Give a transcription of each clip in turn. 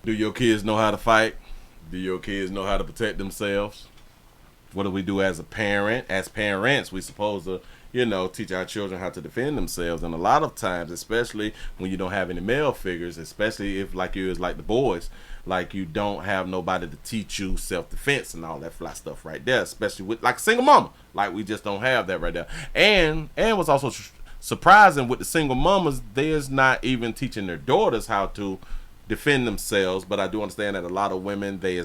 Do your kids know how to fight? Do your kids know how to protect themselves? What do we do as a parent? As parents, we supposed to, teach our children how to defend themselves. And a lot of times, especially when you don't have any male figures, especially if like you is like the boys, like you don't have nobody to teach you self-defense and all that fly stuff right there, especially with like a single mama. Like we just don't have that right there. And what's also surprising with the single mamas, there's not even teaching their daughters how to defend themselves. But I do understand that a lot of women, they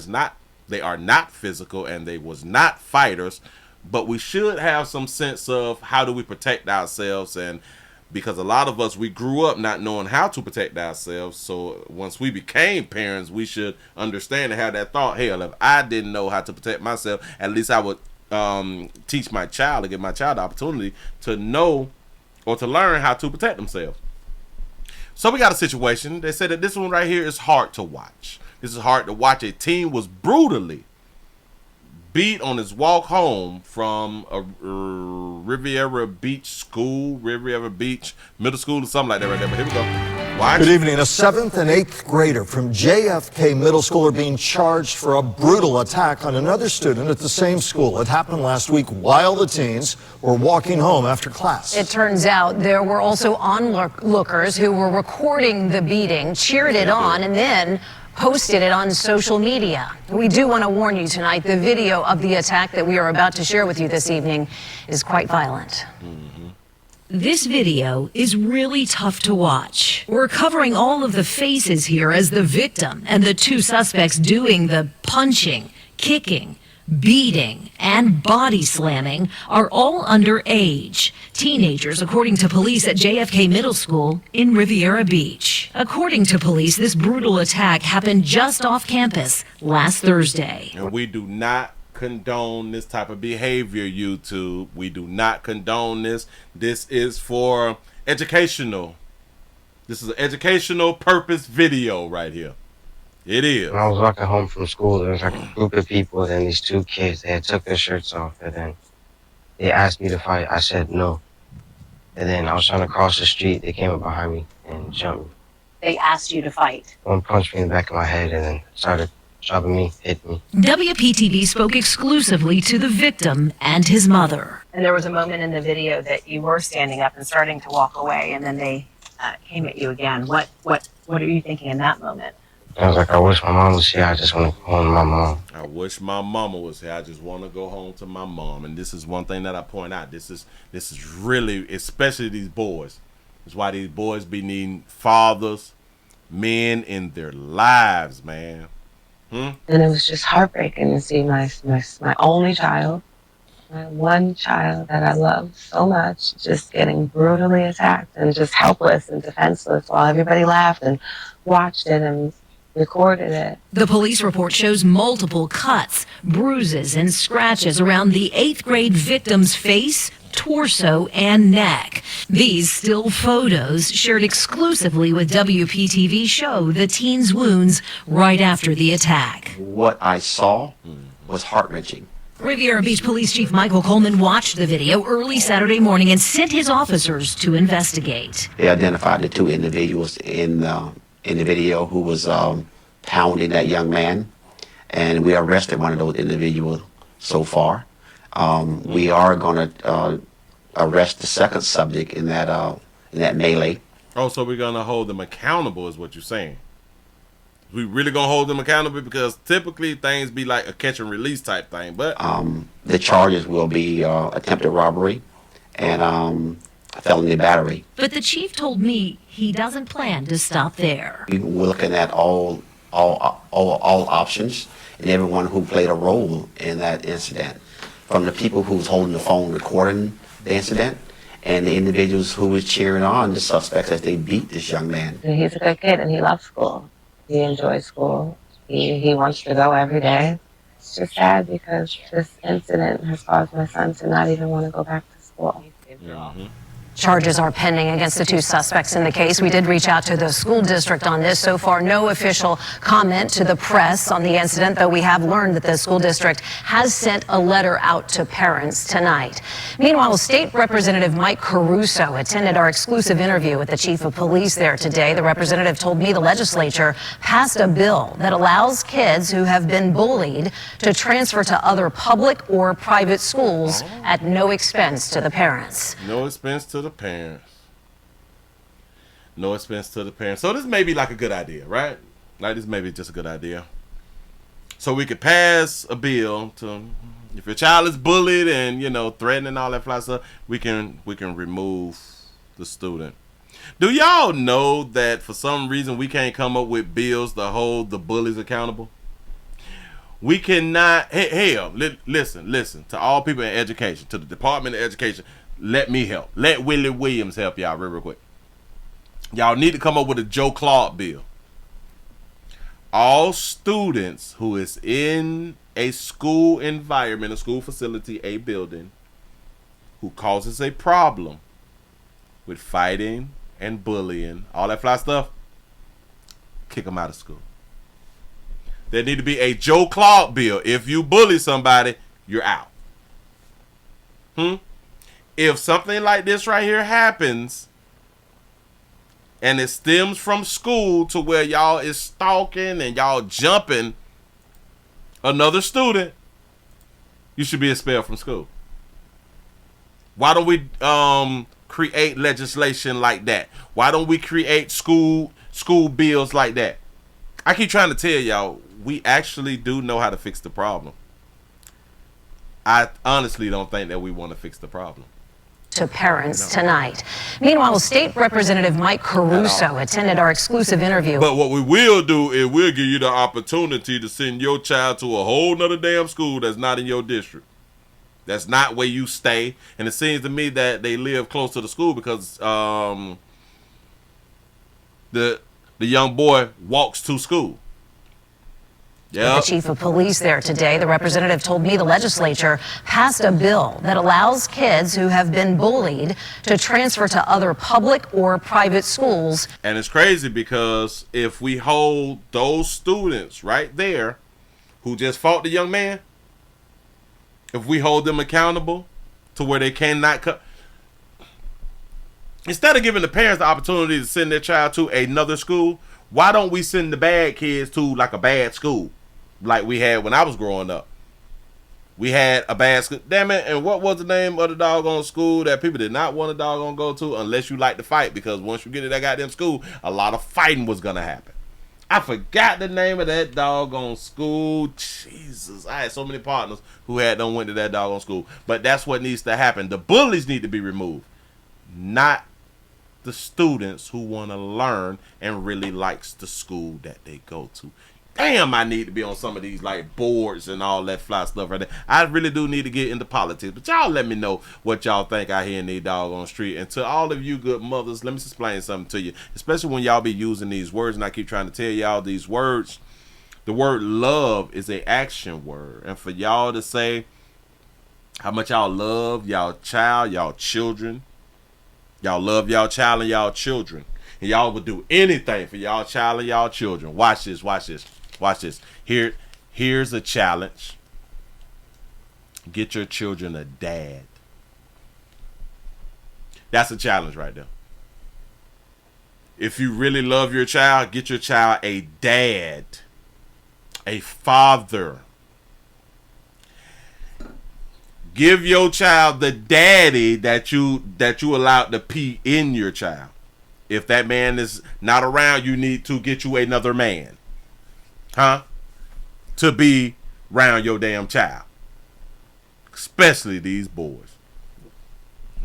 are not physical and they was not fighters, but we should have some sense of how do we protect ourselves. And because a lot of us, we grew up not knowing how to protect ourselves, so once we became parents, we should understand and have that thought, hell, if I didn't know how to protect myself, at least I would teach my child, or give my child the opportunity to know or to learn how to protect themselves. So we got a situation. They said that this one right here is hard to watch. This is hard to watch. A teen was brutally beat on his walk home from a Riviera Beach middle school or something like that right there. But here we go. Watch. Good evening. A 7th and 8th grader from JFK Middle School are being charged for a brutal attack on another student at the same school. It happened last week while the teens were walking home after class. It turns out there were also onlookers who were recording the beating, cheered it on, and then posted it on social media. We do want to warn you tonight, the video of the attack that we are about to share with you this evening is quite violent. This video is really tough to watch. We're covering all of the faces here as the victim and the two suspects doing the punching, kicking, beating, and body slamming are all underage. Teenagers, according to police at JFK Middle School in Riviera Beach. According to police, this brutal attack happened just off campus last Thursday. And we do not condone this type of behavior, YouTube. We do not condone this. This is for educational. This is an educational purpose video right here. It is. When I was walking home from school, there was like a group of people, and then these two kids, they had took their shirts off, and then they asked me to fight. I said no. And then I was trying to cross the street. They came up behind me and jumped me. They asked you to fight. One punched me in the back of my head and then started shoving me, hit me. WPTV spoke exclusively to the victim and his mother. And there was a moment in the video that you were standing up and starting to walk away, and then they came at you again. What are you thinking in that moment? I was like, I wish my mom was here. I just want to go home to my mom. I wish my mama was here. I just want to go home to my mom. And this is one thing that I point out. This is really, especially these boys. That's why these boys be needing fathers, men in their lives, man. And it was just heartbreaking to see my only child, my one child that I love so much, just getting brutally attacked and just helpless and defenseless while everybody laughed and watched it and recorded it. The police report shows multiple cuts, bruises, and scratches around the 8th grade victim's face, torso, and neck. These still photos shared exclusively with WPTV show the teen's wounds right after the attack. What I saw was heart-wrenching. Riviera Beach Police Chief Michael Coleman watched the video early Saturday morning and sent his officers to investigate. They identified the two individuals in the video who was pounding that young man, and we arrested one of those individuals so far. We are going to arrest the second subject in that melee. Oh, so we're going to hold them accountable is what you're saying. We really going to hold them accountable, because typically things be like a catch and release type thing. But the charges will be attempted robbery and felony battery. But the chief told me he doesn't plan to stop there. We're looking at all options and everyone who played a role in that incident, from the people who was holding the phone recording the incident and the individuals who was cheering on the suspects as they beat this young man. And he's a good kid and he loves school. He enjoys school. He wants to go every day. It's just sad because this incident has caused my son to not even want to go back to school. Charges are pending against the two suspects in the case. We did reach out to the school district on this. So far, no official comment to the press on the incident, though we have learned that the school district has sent a letter out to parents tonight. Meanwhile, State Representative Mike Caruso attended our exclusive interview with the chief of police there today. The representative told me the legislature passed a bill that allows kids who have been bullied to transfer to other public or private schools at no expense to the parents. No expense to the parents. No expense to the parents. So this may be like a good idea, right? Like this may be just a good idea. So we could pass a bill to, if your child is bullied and, you know, threatening all that fly stuff, we can remove the student. Do y'all know that for some reason we can't come up with bills to hold the bullies accountable? We cannot. Hell, listen to all people in education, to the Department of Education. Let me help. Let Willie Williams help y'all real quick. Y'all need to come up with a Joe Clark bill. All students who is in a school environment, a school facility, a building, who causes a problem with fighting and bullying, all that fly stuff, kick them out of school. There need to be a Joe Clark bill. If you bully somebody, you're out. If something like this right here happens and it stems from school to where y'all is stalking and y'all jumping another student, you should be expelled from school. Why don't we create legislation like that? Why don't we create school bills like that? I keep trying to tell y'all, we actually do know how to fix the problem. I honestly don't think that we want to fix the problem. To parents tonight. Meanwhile, State Representative Mike Caruso attended our exclusive interview. But what we will do is we'll give you the opportunity to send your child to a whole nother damn school that's not in your district. That's not where you stay. And it seems to me that they live close to the school because the young boy walks to school. The chief of police there today, the representative told me the legislature passed a bill that allows kids who have been bullied to transfer to other public or private schools. And it's crazy because if we hold those students right there who just fought the young man, if we hold them accountable to where they cannot cut, instead of giving the parents the opportunity to send their child to another school, why don't we send the bad kids to like a bad school like we had when I was growing up? We had a bad school. Damn it. And what was the name of the doggone school that people did not want to doggone go to unless you like to fight? Because once you get to that goddamn school, a lot of fighting was going to happen. I forgot the name of that doggone school. Jesus. I had so many partners who went to that doggone school. But that's what needs to happen. The bullies need to be removed. Not the students who want to learn and really likes the school that they go to. Damn, I need to be on some of these like boards and all that fly stuff right there. I really do need to get into politics. But y'all let me know what y'all think out here in these doggone street. And to all of you good mothers, let me just explain something to you. Especially when y'all be using these words, and I keep trying to tell y'all these words. The word love is an action word. And for y'all to say how much y'all love y'all child, y'all children, y'all love y'all child and y'all children, and y'all would do anything for y'all child and y'all children. Watch this, watch this, watch this. Here's a challenge. Get your children a dad. That's a challenge right there. If you really love your child, get your child a dad, a father. Give your child the daddy that you allowed to pee in your child. If that man is not around, you need to get you another man. To be around your damn child. Especially these boys.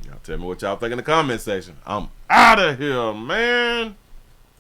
Y'all tell me what y'all think in the comment section. I'm out of here, man.